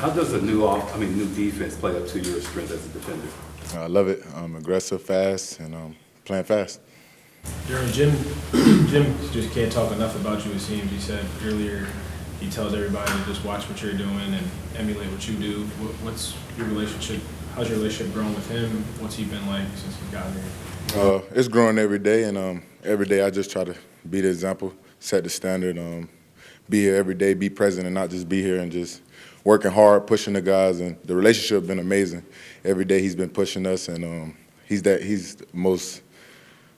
How does a new defense play up to your strength as a defender? I love it. Aggressive, fast, and playing fast. Derwin, Jim just can't talk enough about you, it seems. He said earlier he tells everybody to just watch what you're doing and emulate what you do. What's your relationship? How's your relationship grown with him? What's he been like since you've gotten here? It's growing every day, and every day I just try to be the example, set the standard, be here every day, be present, and not just be here and just working hard, pushing the guys. And the relationship has been amazing. Every day he's been pushing us, and he's the most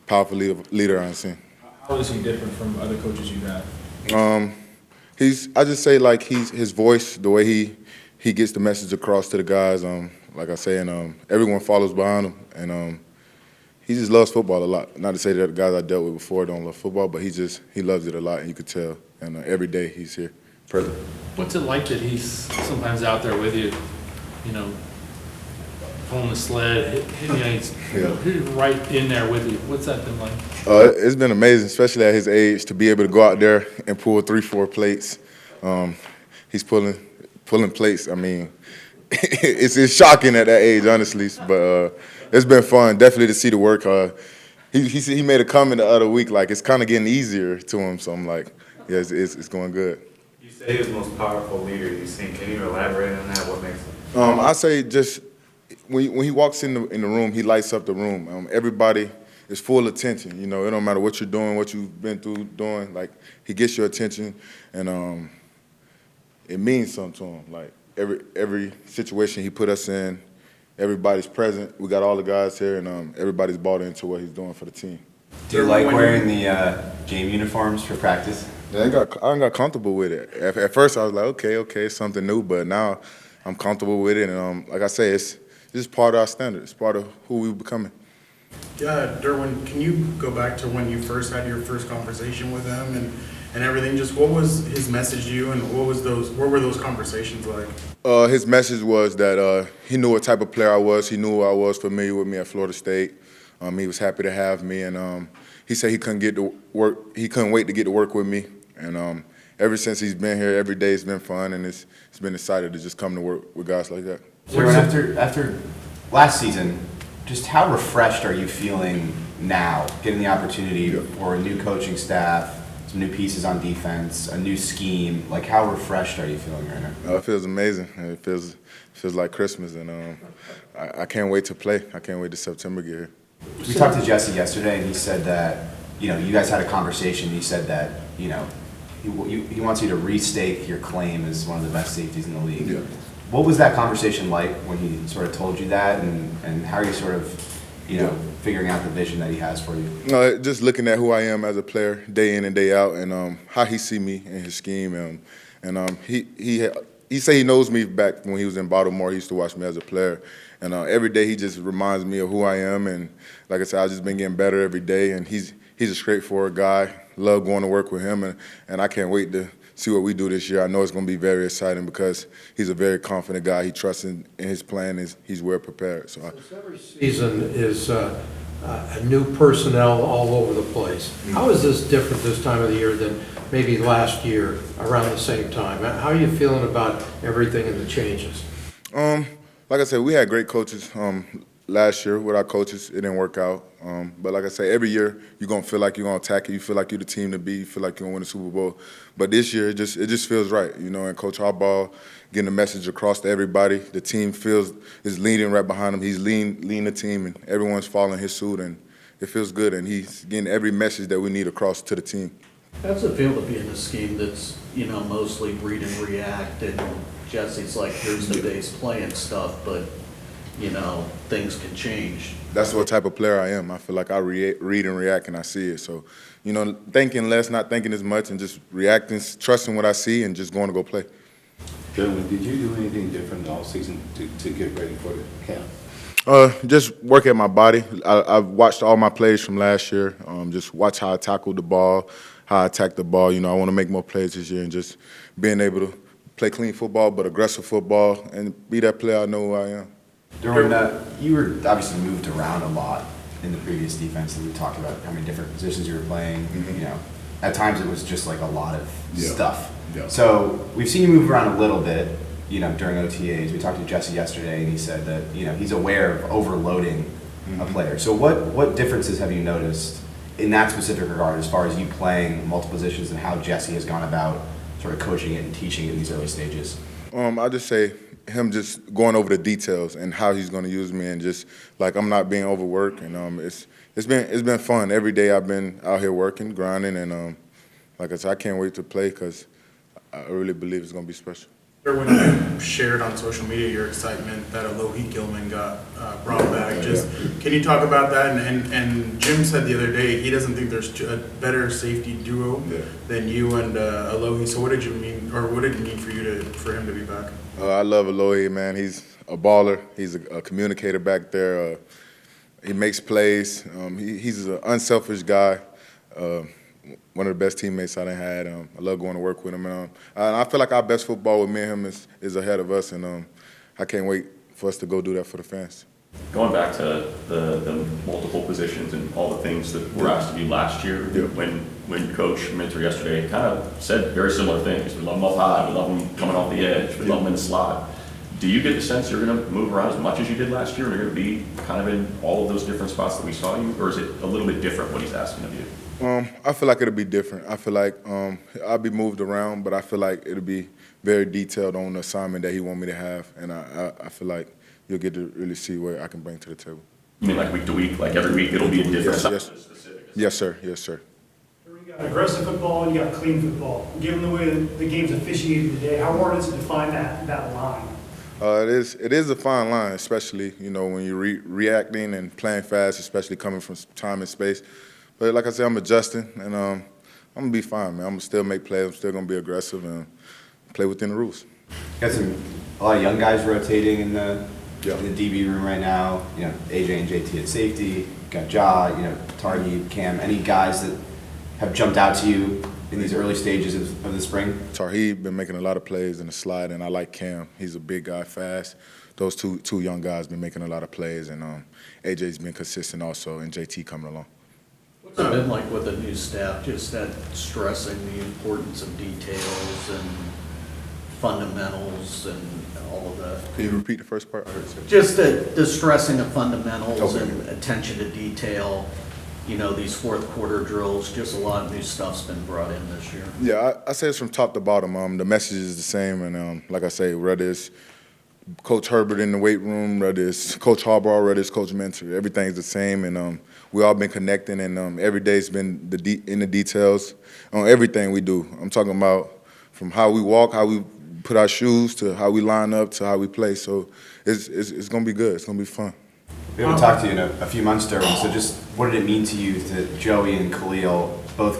powerful leader I've seen. How is he different from other coaches you've had? I just say like his voice, the way he gets the message across to the guys. Like I say, and everyone follows behind him, and he just loves football a lot. Not to say that the guys I dealt with before don't love football, but he loves it a lot, and you could tell. And every day he's here, present. What's it like that he's sometimes out there with you, pulling the sled, he's right in there with you? What's that been like? It's been amazing, especially at his age, to be able to go out there and pull 3-4 plates. He's pulling plates. I mean, it's shocking at that age, honestly, but it's been fun, definitely, to see the work. He made a comment the other week, like it's kind of getting easier to him, so I'm like, yeah, it's going good. You say he's the most powerful leader you've seen. Can you elaborate on that? What makes him? I say just when he walks in the room, he lights up the room. Everybody is full attention. It don't matter what you're doing, what you've been through doing. Like, he gets your attention, and it means something to him. Like, every situation he put us in, everybody's present. We got all the guys here, and everybody's bought into what he's doing for the team. Do you like wearing the game uniforms for practice? Yeah, I got comfortable with it. At first, I was like, okay, it's something new, but now I'm comfortable with it, and like I say, it's just part of our standard. It's part of who we're becoming. Yeah, Derwin, can you go back to when you first had your first conversation with him and everything? Just what was his message to you, and what were those conversations like? His message was that he knew what type of player I was. He knew who I was, familiar with me at Florida State. He was happy to have me, and he said he couldn't wait to get to work with me. And ever since he's been here, every day it's been fun, and it's been excited to just come to work with guys like that. So after last season, just how refreshed are you feeling now, getting the opportunity for a new coaching staff, some new pieces on defense, a new scheme? Like, how refreshed are you feeling right now? It feels amazing. It feels like Christmas, and I can't wait to play. I can't wait to September get here. We talked to Jesse yesterday, and he said that you guys had a conversation. He said that he wants you to restake your claim as one of the best safeties in the league. Yeah. What was that conversation like when he sort of told you that, and how are you sort of figuring out the vision that he has for you? Just looking at who I am as a player day in and day out, and how he see me in his scheme, and he say he knows me back when he was in Baltimore. He used to watch me as a player, and every day he just reminds me of who I am. And like I said, I've just been getting better every day, and he's a straightforward guy. Love going to work with him, and I can't wait to see what we do this year. I know it's going to be very exciting because he's a very confident guy. He trusts in his plan. He's well prepared. So every season is a new personnel all over the place. Mm-hmm. How is this different this time of the year than maybe last year around the same time? How are you feeling about everything and the changes? Like I said, we had great coaches last year. With our coaches, it didn't work out. But like I say, every year you're gonna feel like you're gonna attack it. You feel like you're the team to beat. You feel like you're gonna win the Super Bowl. But this year, it just feels right, And Coach Harbaugh getting the message across to everybody. The team is leading right behind him. He's leading the team, and everyone's following his suit, and it feels good. And he's getting every message that we need across to the team. How's it feel to be in a scheme that's mostly read and react, and Jesse's like, here's the base play and stuff, but things can change? That's what type of player I am. I feel like I read and react, and I see it. So, thinking less, not thinking as much, and just reacting, trusting what I see, and just going to go play. Derwin, did you do anything different all season to get ready for the camp? Just work at my body. I've watched all my plays from last year. Just watch how I tackled the ball, how I attacked the ball. I want to make more plays this year, and just being able to play clean football, but aggressive football, and be that player I know who I am. Derwin, you were obviously moved around a lot in the previous defense that we talked about, how many different positions you were playing. Mm-hmm. At times it was just like a lot of stuff. Yeah. So we've seen you move around a little bit. during OTAs. We talked to Jesse yesterday, and he said that, he's aware of overloading a player. So what differences have you noticed in that specific regard as far as you playing multiple positions and how Jesse has gone about sort of coaching it and teaching it in these early stages? I'll just say him just going over the details and how he's going to use me, and just like I'm not being overworked, and it's been fun. Every day I've been out here working, grinding, and like I said, I can't wait to play because I really believe it's going to be special. When you shared on social media your excitement that Alohi Gilman got brought back, can you talk about that? And Jim said the other day he doesn't think there's a better safety duo than you and Alohi. So what did you mean, or what did it mean for him to be back? I love Alohi, man. He's a baller. He's a communicator back there. He makes plays. He's an unselfish guy. One of the best teammates I done had. I love going to work with him. And I feel like our best football with me and him is ahead of us, and I can't wait for us to go do that for the fans. Going back to the multiple positions and all the things that were asked of you last year, when Coach Minter yesterday kind of said very similar things. We love them up high, we love them coming off the edge, we love them in the slot. Do you get the sense you're going to move around as much as you did last year, and you're going to be kind of in all of those different spots that we saw you, or is it a little bit different what he's asking of you? I feel like it'll be different. I feel like I'll be moved around, but I feel like it'll be very detailed on the assignment that he want me to have, and I feel like you'll get to really see what I can bring to the table. You mean like week to week, like every week it'll be a different assignment? Yes, sir. Yes, sir. You got aggressive football and you got clean football. Given the way the game's officiated today, how hard is it to find that line? It is a fine line, especially when you're reacting and playing fast, especially coming from time and space. But like I said, I'm adjusting, and I'm gonna be fine, man. I'm gonna still make plays. I'm still gonna be aggressive and play within the rules. Got a lot of young guys rotating in the DB room right now. AJ and JT at safety. Got Ja, Targi, Cam. Any guys that have jumped out to you in these early stages of the spring? Targi been making a lot of plays in the slide, and I like Cam. He's a big guy, fast. Those two young guys been making a lot of plays, and AJ's been consistent also, and JT coming along. What's it been like with the new staff, just that stressing the importance of details and fundamentals and all of that? Can you repeat the first part? I heard it. Just the stressing of fundamentals and attention to detail, these fourth quarter drills, just a lot of new stuff's been brought in this year. Yeah, I say it's from top to bottom. The message is the same, and like I say, whether it's Coach Herbert in the weight room, whether it's Coach Harbaugh, whether it's Coach Minter, everything's the same, and we all been connecting, and every day's been in the details on everything we do. I'm talking about from how we walk, how we put our shoes, to how we line up, to how we play. So it's gonna be good. It's gonna be fun. We haven't talked to you in a few months, Derwin. So just what did it mean to you that Joey and Khalil both,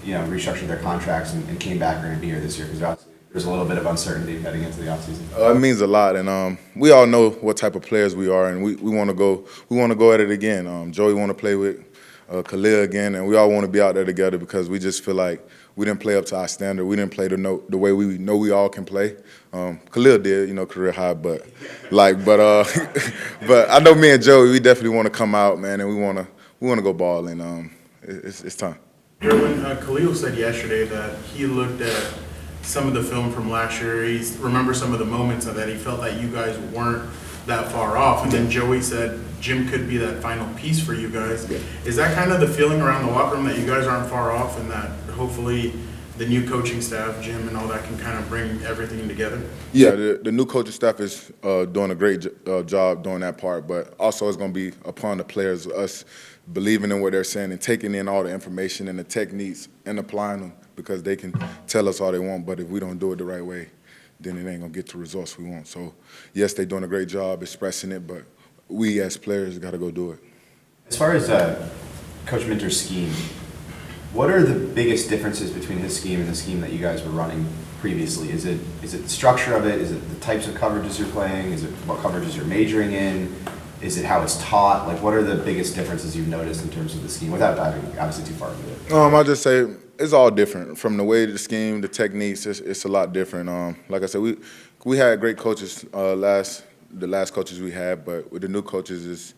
restructured their contracts and came back and are going to be here this year? Because there's a little bit of uncertainty heading into the offseason. It means a lot, and we all know what type of players we are, and we want to go. We want to go at it again. Joey want to play with Khalil again, and we all want to be out there together because we just feel like we didn't play up to our standard. We didn't play the way we know we all can play. Khalil did, career high, but but I know me and Joey, we definitely want to come out, man, and we want to go ball, and it's time. Derwin, Khalil said yesterday that he looked at some of the film from last year. He remembers some of the moments of that he felt that you guys weren't that far off, and then Joey said Jim could be that final piece for you guys. Yeah. Is that kind of the feeling around the locker room, that you guys aren't far off, and that hopefully the new coaching staff, Jim and all that, can kind of bring everything together? Yeah, the new coaching staff is doing a great job doing that part, but also it's going to be upon the players, us believing in what they're saying and taking in all the information and the techniques and applying them, because they can tell us all they want, but if we don't do it the right way, then it ain't going to get the results we want. So, yes, they're doing a great job expressing it, but we as players got to go do it. As far as Coach Minter's scheme, what are the biggest differences between his scheme and the scheme that you guys were running previously? Is it the structure of it? Is it the types of coverages you're playing? Is it what coverages you're majoring in? Is it how it's taught? Like, what are the biggest differences you've noticed in terms of the scheme, without diving obviously too far into it? I'll just say it's all different. From the way the scheme, the techniques, it's a lot different. Like I said, we had great coaches the last coaches we had, but with the new coaches,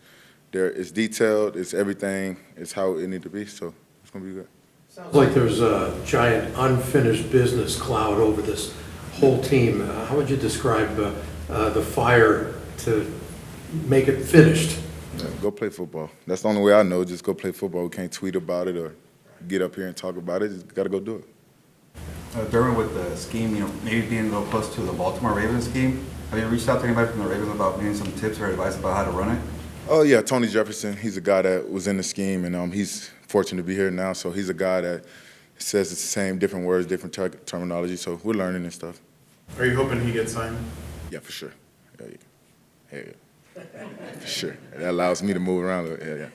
it's detailed, it's everything, it's how it need to be. So it's gonna be good. Sounds like there's a giant unfinished business cloud over this whole team, how would you describe the fire to make it finished? Yeah, go play football. That's the only way I know. Just go play football. We can't tweet about it or get up here and talk about it. Just got to go do it. Derwin, with the scheme, maybe being a little close to the Baltimore Ravens scheme, have you reached out to anybody from the Ravens about maybe some tips or advice about how to run it? Oh, yeah, Tony Jefferson. He's a guy that was in the scheme, and he's fortunate to be here now. So he's a guy that says it's the same, different words, different terminology. So we're learning and stuff. Are you hoping he gets signed? Yeah, for sure. Yeah. For sure. That allows me to move around a little. Yeah.